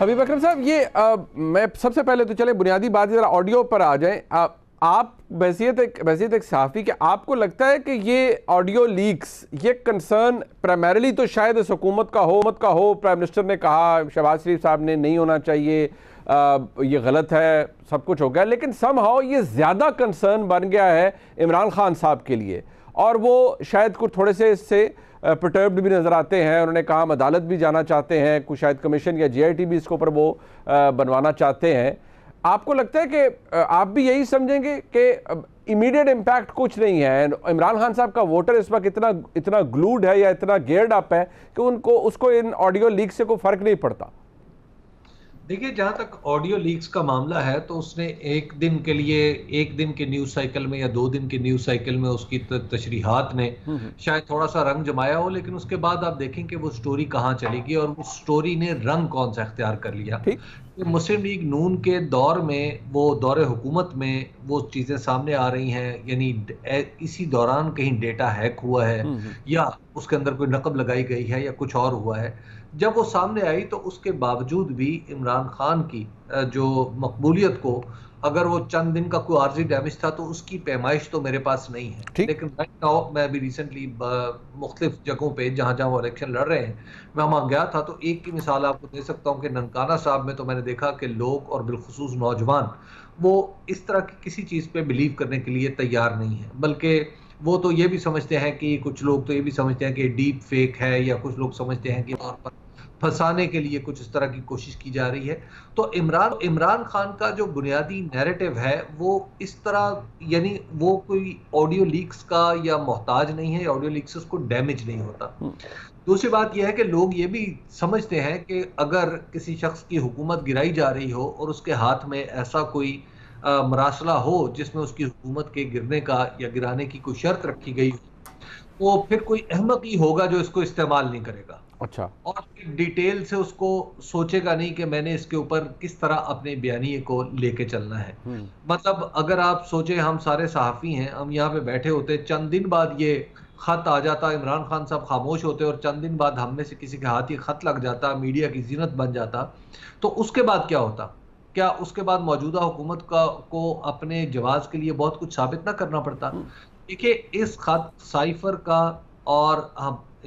حبیب اکرم صاحب، میں سب سے پہلے تو چلے بنیادی بات ذرا آڈیو پر آ جائیں. آپ بحیثیت ایک صحافی کہ آپ کو لگتا ہے کہ یہ آڈیو لیکس یہ کنسرن پرائمریلی تو شاید اس حکومت کا ہو. پرائم منسٹر نے کہا، شہباز شریف صاحب نے نہیں ہونا چاہیے، یہ غلط ہے، سب کچھ ہو گیا، لیکن سم ہاؤ یہ زیادہ کنسرن بن گیا ہے عمران خان صاحب کے لیے، اور وہ شاید کچھ تھوڑے سے اس سے پرٹربڈ بھی نظر آتے ہیں. انہوں نے کہا ہم عدالت بھی جانا چاہتے ہیں، کچھ شاید کمیشن یا جی آئی ٹی بھی اس کے اوپر وہ بنوانا چاہتے ہیں. آپ کو لگتا ہے کہ آپ بھی یہی سمجھیں گے کہ امیڈیٹ امپیکٹ کچھ نہیں ہے؟ عمران خان صاحب کا ووٹر اس وقت اتنا گلوڈ ہے یا اتنا گیئرڈ اپ ہے کہ اس کو ان آڈیو لیک سے کوئی فرق نہیں پڑتا؟ دیکھیے، جہاں تک آڈیو لیکس کا معاملہ ہے تو اس نے ایک دن کے نیوز سائیکل میں یا 2 دن کے نیوز سائیکل میں اس کی تشریحات نے شاید تھوڑا سا رنگ جمایا ہو، لیکن اس کے بعد آپ دیکھیں کہ وہ سٹوری کہاں چلی گئی اور وہ سٹوری نے رنگ کون سا اختیار کر لیا. مسلم لیگ نون کے دور میں، وہ دور حکومت میں وہ چیزیں سامنے آ رہی ہیں، یعنی اسی دوران کہیں ڈیٹا ہیک ہوا ہے یا اس کے اندر کوئی نقب لگائی گئی ہے یا کچھ اور ہوا ہے. جب وہ سامنے آئی تو اس کے باوجود بھی عمران خان کی جو مقبولیت کو، اگر وہ چند دن کا کوئی عارضی ڈیمیج تھا تو اس کی پیمائش تو میرے پاس نہیں ہے. لیکن میں بھی ریسنٹلی مختلف جگہوں پہ جہاں وہ الیکشن لڑ رہے ہیں میں وہاں گیا تھا، تو ایک کی مثال آپ کو دے سکتا ہوں کہ ننکانہ صاحب میں تو میں نے دیکھا کہ لوگ اور بالخصوص نوجوان وہ اس طرح کی کسی چیز پہ بلیو کرنے کے لیے تیار نہیں ہیں، بلکہ وہ تو یہ بھی سمجھتے ہیں کہ کچھ لوگ تو یہ بھی سمجھتے ہیں کہ ڈیپ فیک ہے، یا کچھ لوگ سمجھتے ہیں کہ طور پر پھنسانے کے لیے کچھ اس طرح کی کوشش کی جا رہی ہے. تو عمران خان کا جو بنیادی نیریٹو ہے وہ اس طرح، یعنی وہ کوئی آڈیو لیکس کا یا محتاج نہیں ہے، آڈیو لیکس اس کو ڈیمیج نہیں ہوتا. دوسری بات یہ ہے کہ لوگ یہ بھی سمجھتے ہیں کہ اگر کسی شخص کی حکومت گرائی جا رہی ہو اور اس کے ہاتھ میں ایسا کوئی مراسلہ ہو جس میں اس کی حکومت کے گرنے کا یا گرانے کی کوئی شرط رکھی گئی ہو، وہ پھر کوئی احمق ہی ہوگا جو اس کو استعمال نہیں کرے گا. اچھا. اور ڈیٹیل سے اس کو سوچے گا نہیں کہ میں نے اس کے اوپر کس طرح اپنے بیانیے کو لے کے چلنا ہے. مطلب اگر آپ سوچیں، ہم سارے صحافی ہیں، ہم یہاں پہ بیٹھے ہوتے، چند دن بعد یہ خط آ جاتا، عمران خان صاحب خاموش ہوتے اور چند دن بعد ہم میں سے کسی کے ہاتھ یہ خط لگ جاتا، میڈیا کی زینت بن جاتا، تو اس کے بعد کیا ہوتا؟ کیا اس کے بعد موجودہ حکومت کو اپنے جواز کے لیے بہت کچھ ثابت نہ کرنا پڑتا؟ دیکھیے، اس خط سائفر کا اور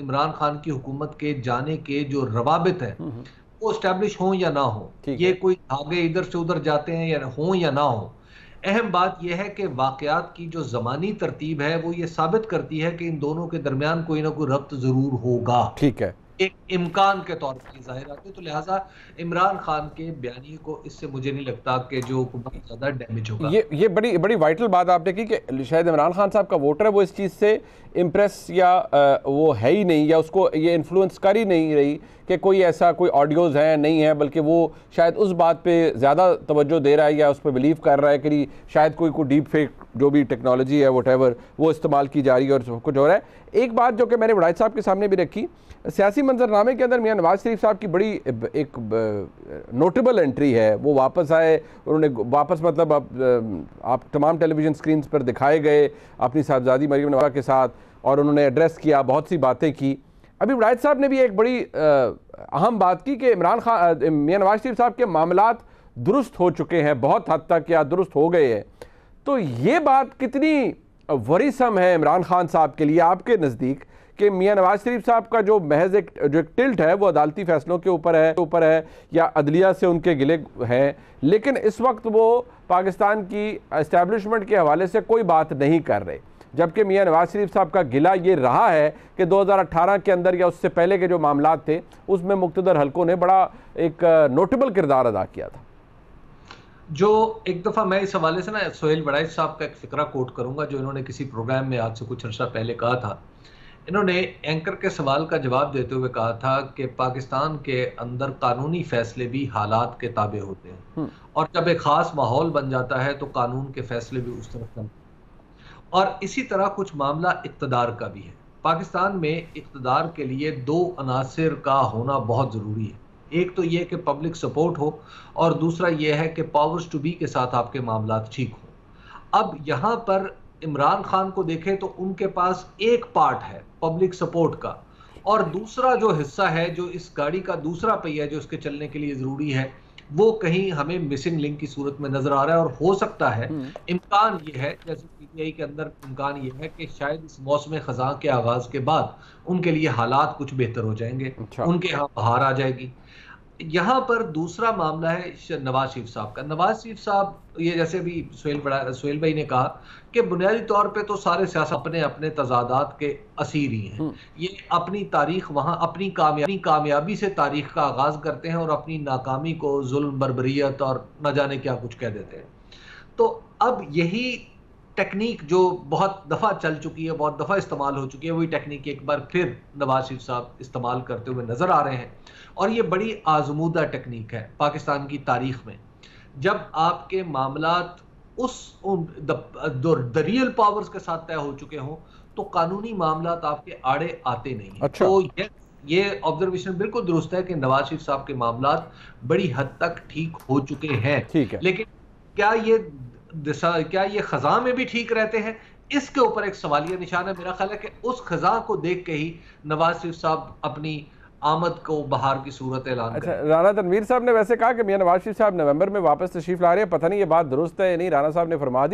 عمران خان کی حکومت کے جانے کے جو روابط ہیں وہ اسٹیبلش ہوں یا نہ ہوں، یہ کوئی دھاگے ادھر سے ادھر جاتے ہیں یا ہوں یا نہ ہوں، اہم بات یہ ہے کہ واقعات کی جو زمانی ترتیب ہے وہ یہ ثابت کرتی ہے کہ ان دونوں کے درمیان کوئی نہ کوئی ربط ضرور ہوگا. ٹھیک ہے، ایک امکان کے طور پر ظاہر آتے. تو لہٰذا عمران خان کے بیانیے کو اس سے مجھے نہیں لگتا کہ جو بہت زیادہ ڈیمیج ہوگا. یہ بڑی وائٹل بات آپ نے کی کہ شاید عمران خان صاحب کا ووٹر ہے وہ اس چیز سے امپریس یا وہ ہے ہی نہیں، یا اس کو یہ انفلوئنس کر ہی نہیں رہی کہ کوئی ایسا کوئی آڈیوز ہیں نہیں ہے، بلکہ وہ شاید اس بات پہ زیادہ توجہ دے رہا ہے یا اس پہ بلیو کر رہا ہے کہ شاید کوئی ڈیپ فیک جو بھی ٹیکنالوجی ہے واٹ ایور وہ استعمال کی جا رہی ہے اور سب کچھ ہو رہا ہے. ایک بات جو کہ میں نے وڑائچ صاحب کے سامنے بھی رکھی، سیاسی منظرنامے کے اندر میاں نواز شریف صاحب کی بڑی ایک نوٹیبل انٹری ہے. وہ واپس آئے، انہوں نے واپس مطلب آپ تمام ٹیلی ویژن سکرینز پر دکھائے گئے اپنی صاحبزادی مریم نواز کے ساتھ، اور انہوں نے ایڈریس کیا، بہت سی باتیں کی. ابھی وڑائچ صاحب نے بھی ایک بڑی اہم بات کی کہ میاں نواز شریف صاحب کے معاملات درست ہو چکے ہیں، بہت حد تک یا درست ہو گئے ہیں. تو یہ بات کتنی وریسم ہے عمران خان صاحب کے لیے آپ کے نزدیک کہ میاں نواز شریف صاحب کا جو محض ایک ٹلٹ ہے وہ عدالتی فیصلوں کے اوپر ہے یا عدلیہ سے ان کے گلے ہیں، لیکن اس وقت وہ پاکستان کی اسٹیبلشمنٹ کے حوالے سے کوئی بات نہیں کر رہے، جبکہ میاں نواز شریف صاحب کا گلہ یہ رہا ہے کہ 2018 کے اندر یا اس سے پہلے کے جو معاملات تھے اس میں مقتدر حلقوں نے بڑا ایک نوٹیبل کردار ادا کیا تھا. جو ایک دفعہ میں اس حوالے سے نا سہیل وڑائچ صاحب کا ایک فقرہ کوٹ کروں گا جو انہوں نے کسی پروگرام میں آج سے کچھ عرصہ پہلے کہا تھا. انہوں نے اینکر کے سوال کا جواب دیتے ہوئے کہا تھا کہ پاکستان کے اندر قانونی فیصلے بھی حالات کے تابع ہوتے ہیں، اور جب ایک خاص ماحول بن جاتا ہے تو قانون کے فیصلے بھی اس طرف چلتے ہیں. اور اسی طرح کچھ معاملہ اقتدار کا بھی ہے. پاکستان میں اقتدار کے لیے 2 عناصر کا ہونا بہت ضروری ہے. ایک تو یہ کہ پبلک سپورٹ ہو، اور دوسرا یہ ہے کہ پاورز ٹو بی کے ساتھ آپ کے معاملات ٹھیک ہوں. اب یہاں پر عمران خان کو دیکھیں تو ان کے پاس ایک پارٹ ہے پبلک سپورٹ کا، اور دوسرا جو حصہ ہے جو اس گاڑی کا دوسرا پہیہ جو اس کے چلنے کے لیے ضروری ہے وہ کہیں ہمیں مسنگ لنک کی صورت میں نظر آ رہا ہے، اور ہو سکتا ہے امکان یہ ہے، جیسے پی ٹی آئی کے اندر امکان یہ ہے کہ شاید اس موسم خزاں کے آغاز کے بعد ان کے لیے حالات کچھ بہتر ہو جائیں گے، ان کے ہاں بہار آ جائے گی۔ یہاں پر دوسرا معاملہ ہے نواز شریف صاحب کا۔ نواز شریف صاحب یہ جیسے بھی سہیل بھائی نے کہا کہ بنیادی طور پہ تو سارے سیاست اپنے اپنے تضادات کے اسیر ہی ہیں، یہ اپنی تاریخ وہاں اپنی کامیابی سے تاریخ کا آغاز کرتے ہیں اور اپنی ناکامی کو ظلم بربریت اور نہ جانے کیا کچھ کہہ دیتے ہیں۔ تو اب یہی ٹیکنیک جو بہت دفعہ چل چکی ہے، بہت دفعہ استعمال ہو چکی ہے، وہی ٹیکنیک ایک بار پھر نواز شریف صاحب استعمال کرتے ہوئے نظر آ رہے ہیں، اور یہ بڑی آزمودہ ٹیکنیک ہے پاکستان کی تاریخ میں۔ جب آپ کے معاملات اس ریئل پاورز کے ساتھ طے ہو چکے ہوں تو قانونی معاملات آپ کے آڑے آتے نہیں ہیں۔ تو یہ آبزرویشن بالکل درست ہے کہ نواز شریف صاحب کے معاملات بڑی حد تک ٹھیک ہو چکے ہیں، لیکن کیا یہ خزاں میں بھی ٹھیک رہتے ہیں؟ اس کے اوپر ایک سوالیہ نشان ہے۔ میرا خیال ہے کہ اس خزاں کو دیکھ کے ہی نواز شریف صاحب اپنی آمد کو بہار کی صورت اعلان کریں۔ رانا تنویر صاحب نے ویسے کہا کہ میاں نواز شریف صاحب نومبر میں واپس تشریف لا رہے ہیں، پتہ نہیں یہ بات درست ہے یا نہیں، رانا صاحب نے فرما دی